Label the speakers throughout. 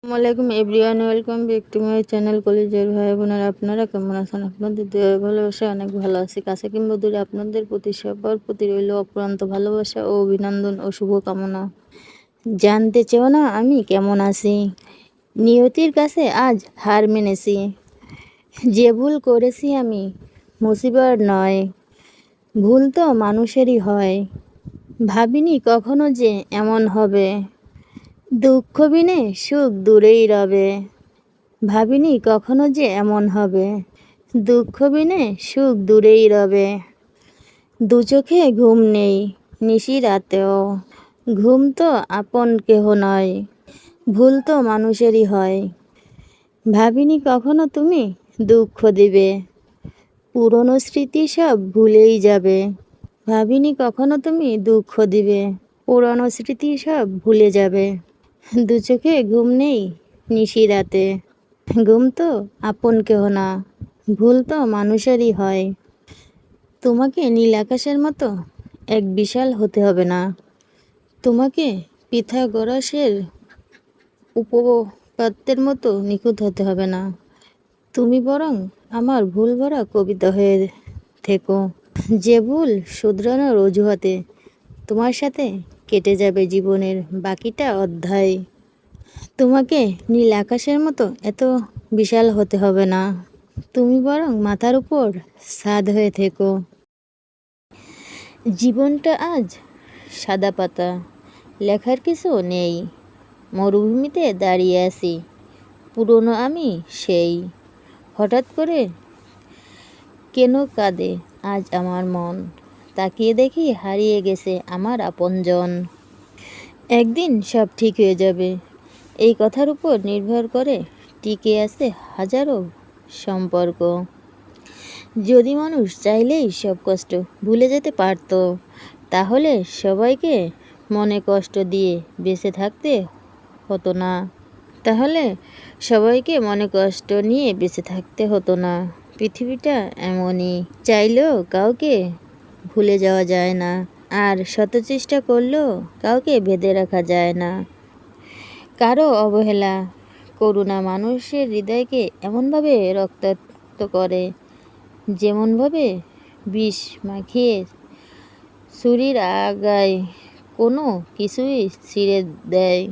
Speaker 1: আসসালামাইকুম everyone, welcome back to my channel. কলেজের ভাই বোনেরা, আপনারা কেমন আছেন? আপনাদের দয়া ভালোবাসা অনেক ভালো আছি। কাছে কিংবা দূরে আপনাদের প্রতি সবার প্রতি রইল অপ্রান্ত ভালোবাসা ও অভিনন্দন ও শুভকামনা। জানতে চেও না আমি কেমন আছি? নিয়তির কাছে আজ হার মেনেছি। যে ভুল করেছি আমি মুসিবত নয়, ভুল তো মানুষেরই হয়। ভাবিনি কখনো যে এমন হবে, দুঃখ বিনে সুখ দূরেই রবে। ভাবিনি কখনো যে এমন হবে, দুঃখ বিনে সুখ দূরেই রবে। দু চোখে ঘুম নেই নিশি রাতেও, ঘুম তো আপন কেহ নয়, ভুল তো মানুষেরই হয়। ভাবিনি কখনো তুমি দুঃখ দিবে, পুরনো স্মৃতি সব ভুলেই যাবে। ভাবিনি কখনো তুমি দুঃখ দিবে, পুরনো স্মৃতি সব ভুলে যাবে। দু চোখে ঘুম নেই নিশি রাতে, ঘুম তো আপন কেহ না, ভুল তো মানুষেরই হয়। তোমাকে নীল আকাশের মতো এক বিশাল হতে হবে না, তোমাকে পিথাগোরাসের উপপাদ্যের মতো নিখুঁত হতে হবে না। তুমি বরং আমার ভুল ভরা কবিতা হয়ে থেকো, যে ভুল শুধরানোর অজুহাতে তোমার সাথে কেটে যাবে জীবনের বাকিটা অধ্যায়। তোমাকে নীল আকাশের মতো এত বিশাল হতে হবে না, তুমি বরং মাথার উপর ছাদ হয়ে থেকো। জীবনটা আজ সাদা পাতা, লেখার কিছু নেই। মরুভূমিতে দাঁড়িয়ে আছি, পুরনো আমি সেই। হঠাৎ করে কেন কাঁদে আজ আমার মন, তাকিয়ে দেখি হারিয়ে গেছে আমার আপনজন। একদিন সব ঠিক হয়ে যাবে, এই কথার উপর নির্ভর করে টিকে আছে হাজারো সম্পর্ক। যদি মানুষ চাইলেই সব কষ্ট ভুলে যেতে পারত, তাহলে সবাইকে মনে কষ্ট দিয়ে বেঁচে থাকতে হতো না। তাহলে সবাইকে মনে কষ্ট নিয়ে বেঁচে থাকতে হতো না। পৃথিবীটা এমনই, চাইলেও কাউকে ভুলে যাওয়া যায় না, আর শত চেষ্টা করলেও কাউকে বেঁধে রাখা যায় না। কারো অবহেলা, করুণা মানুষের হৃদয়কে এমনভাবে রক্তাক্ত করে, যেমনভাবে বিষ মাখিয়ে ছুরির আগায় কোনো কিছুই ছিঁড়ে দেয়।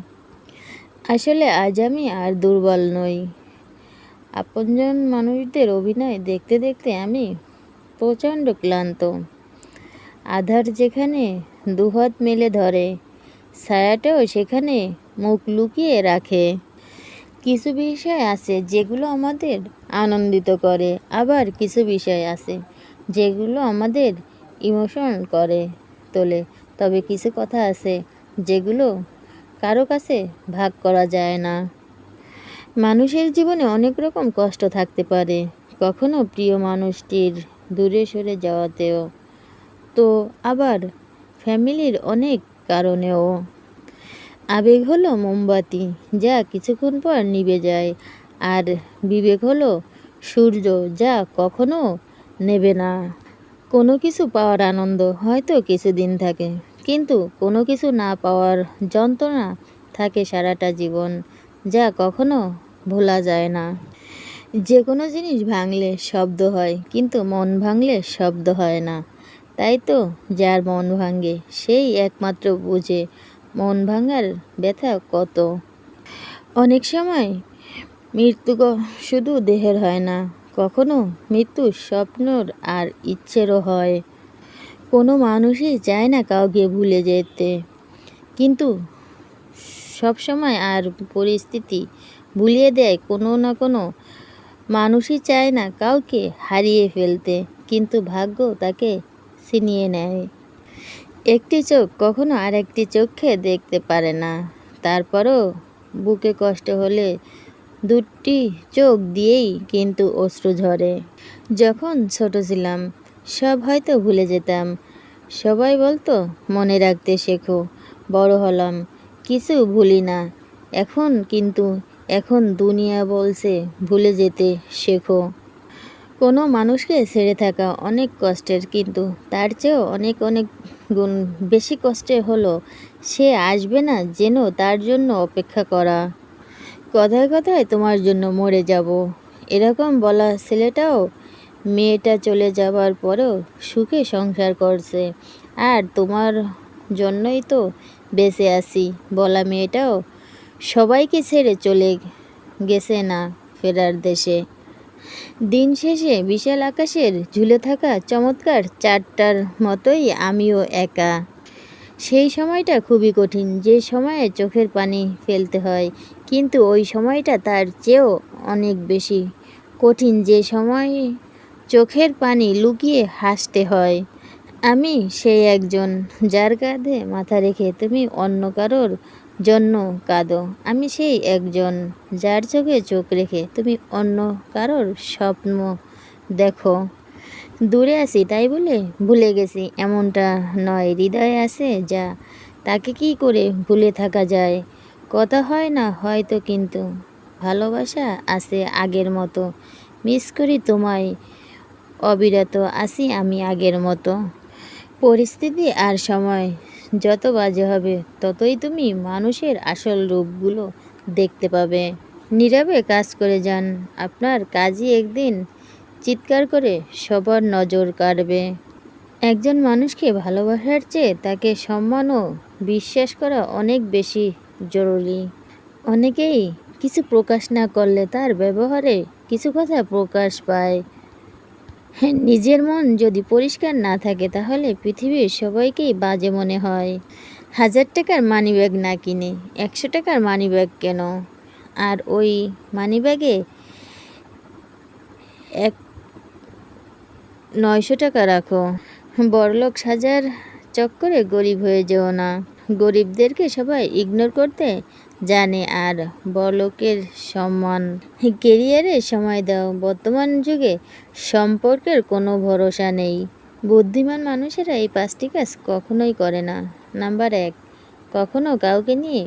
Speaker 1: আসলে আজ আমি আর দুর্বল নই, আপনজন মানুষদের অভিনয় দেখতে দেখতে আমি প্রচণ্ড ক্লান্ত। আধার যেখানে দুহাত মেলে ধরে, ছায়াটাও সেখানে মুখ লুকিয়ে রাখে। কিছু বিষয় আছে যেগুলো আমাদের আনন্দিত করে, আবার কিছু বিষয় আছে যেগুলো আমাদের ইমোশন করে তোলে। তবে কিছু কথা আছে যেগুলো কারো কাছে ভাগ করা যায় না। মানুষের জীবনে অনেক রকম কষ্ট থাকতে পারে, কখনো প্রিয় মানুষটির দূরে সরে যাওয়াতেও, তো আবার ফ্যামিলির অনেক কারণেও। আবেগ হলো মোমবাতি, যা কিছুক্ষণ পর নিভে যায়, আর বিবেক হলো সূর্য, যা কখনো নেবে না। কোনো কিছু পাওয়ার আনন্দ হয়তো কিছুদিন থাকে, কিন্তু কোনো কিছু না পাওয়ার যন্ত্রণা থাকে সারাটা জীবন, যা কখনো ভোলা যায় না। যে কোনো জিনিস ভাঙলে শব্দ হয়, কিন্তু মন ভাঙলে শব্দ হয় না। তাই তো যার মন ভাঙে সেই একমাত্র বুঝে মন ভাঙার ব্যথা কত। অনেক সময় মৃত্যু শুধু দেহের হয় না, কখনো মৃত্যু স্বপ্নর আর ইচ্ছেরও হয়। কোনো মানুষই চায় না কাউকে ভুলে যেতে, কিন্তু সব সময় আর পরিস্থিতি ভুলিয়ে দেয়। কোনো না কোনো মানুষই চায় না কাউকে হারিয়ে ফেলতে, কিন্তু ভাগ্য তাকে ছিনিয়ে নেয়। একটি চোখ কখনো আরেকটি চোখে দেখতে পারে না, তারপরও বুকে কষ্ট হলে দুটি চোখ দিয়েই কিন্তু অশ্রু ঝরে। যখন ছোট ছিলাম সব হয়তো ভুলে যেতাম, সবাই বলতো মনে রাখতে শেখো। বড় হলাম, কিছু ভুলি না এখন দুনিয়া বলছে ভুলে যেতে শেখো। কোনো মানুষকে ছেড়ে থাকা অনেক কষ্টের, কিন্তু তার চেয়েও অনেক অনেক গুণ বেশি কষ্টের হলো সে আসবে না যেন তার জন্য অপেক্ষা করা। কথায় কথায় তোমার জন্য মরে যাব। এরকম বলা ছেলেটাও মেয়েটা চলে যাবার পরেও সুখে সংসার করছে, আর তোমার জন্যই তো বেঁচে আছি বলা মেয়েটাও সবাইকে ছেড়ে চলে গেছে না ফেরার দেশে। দিন শেষে বিশাল আকাশের ঝুলে থাকা চমৎকার চারটার মতোই আমিও একা। সেই সময়টা খুবই কঠিন, যে সময়ে চোখের পানি ফেলতে হয়, কিন্তু ওই সময়টা তার চেয়েও অনেক বেশি কঠিন, যে সময়ে চোখের পানি লুকিয়ে হাসতে হয়। আমি সেই একজন যার কাঁধে মাথা রেখে তুমি অন্য কারোর জন্য কাঁদো। আমি সেই একজন যার চোখে চোখ রেখে তুমি অন্য কারোর স্বপ্ন দেখো। দূরে আছি তাই বলে ভুলে গেছি এমনটা নয়, হৃদয়ে আছে যা, তাকে কি করে ভুলে থাকা যায়। কথা হয় না হয়তো, কিন্তু ভালোবাসা আছে আগের মতো। মিস করি তোমায়, অবিরত আছি আমি আগের মতো। পরিস্থিতি আর সময় যত বাজে হবে ততই তুমি মানুষের আসল রূপগুলো দেখতে পাবে। নীরবে কাজ করে যান, আপনার কাজই একদিন চিৎকার করে সবার নজর কাড়বে। একজন মানুষকে ভালোবাসার চেয়ে তাকে সম্মান ও বিশ্বাস করা অনেক বেশি জরুরি। অনেকেই কিছু প্রকাশ না করলে তার ব্যবহারে কিছু কথা প্রকাশ পায়। হ্যাঁ, নিজের মন যদি পরিষ্কার না থাকে তাহলে পৃথিবীর সবাইকেই বাজে মনে হয়। 1000 টাকার মানিব্যাগ না কিনে 100 টাকার মানিব্যাগ কেন, আর ওই মানিব্যাগে 900 টাকা রাখো। বড়লোক সাজার চক্করে গরিব হয়ে যেও না। গরিবদেরকে সবাই ইগনোর করতে জানে, আর বড়লোকের সম্মান। কেরিয়ারে সময় দাও, বর্তমান যুগে সম্পর্কের কোনো ভরসা নেই। বুদ্ধিমান মানুষেরা এই 5টি কাজ কখনোই করে না। নাম্বার 1, কখনো কাউকে নিয়ে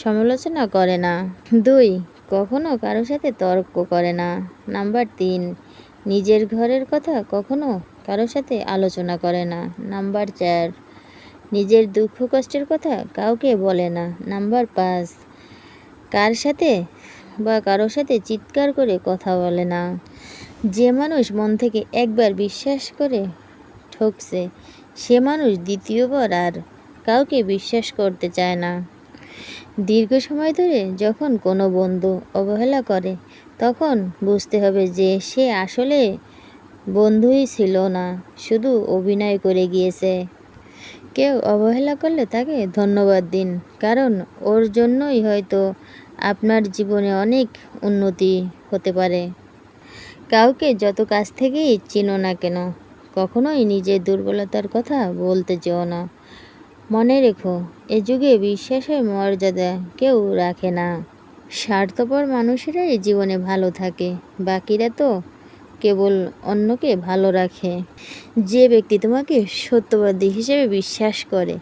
Speaker 1: সমালোচনা করে না। 2, কখনো কারো সাথে তর্ক করে না। নাম্বার 3, নিজের ঘরের কথা কখনো কারো সাথে আলোচনা করে না। নাম্বার 4, নিজের দুঃখ কষ্টের কথা কাউকে বলে না। নাম্বার 5, কারোর সাথে চিৎকার করে কথা বলে না। যে মানুষ মন থেকে একবার বিশ্বাস করে ঠকছে, সে মানুষ দ্বিতীয়বার আর কাউকে বিশ্বাস করতে চায় না। দীর্ঘ সময় ধরে যখন কোনো বন্ধু অবহেলা করে, তখন বুঝতে হবে যে সে আসলে বন্ধুই ছিল না, শুধু অভিনয় করে গিয়েছে। কেউ অবহেলা করলে তাকে ধন্যবাদ দিন, কারণ ওর জন্যই হয়তো আপনার জীবনে অনেক উন্নতি হতে পারে। কাউকে যত কাছ থেকেই চিনো না কেন, কখনোই নিজের দুর্বলতার কথা বলতে যেও না। মনে রেখো, এ যুগে বিশ্বাসের মর্যাদা কেউ রাখে না। স্বার্থপর মানুষেরাই জীবনে ভালো থাকে, বাকিরা তো কেবল অন্যকে ভালো রাখে। যে ব্যক্তি তোমাকে সত্যবাদী হিসেবে বিশ্বাস করে,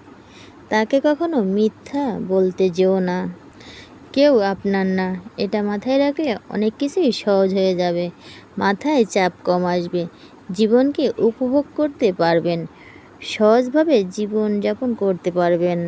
Speaker 1: তাকে কখনো মিথ্যা বলতে যেও না। কেউ আপনার না, এটা মাথায় রাখলে অনেক কিছুই সহজ হয়ে যাবে। মাথায় চাপ কম আসবে, জীবনকে উপভোগ করতে পারবেন, সহজভাবে জীবনযাপন করতে পারবেন।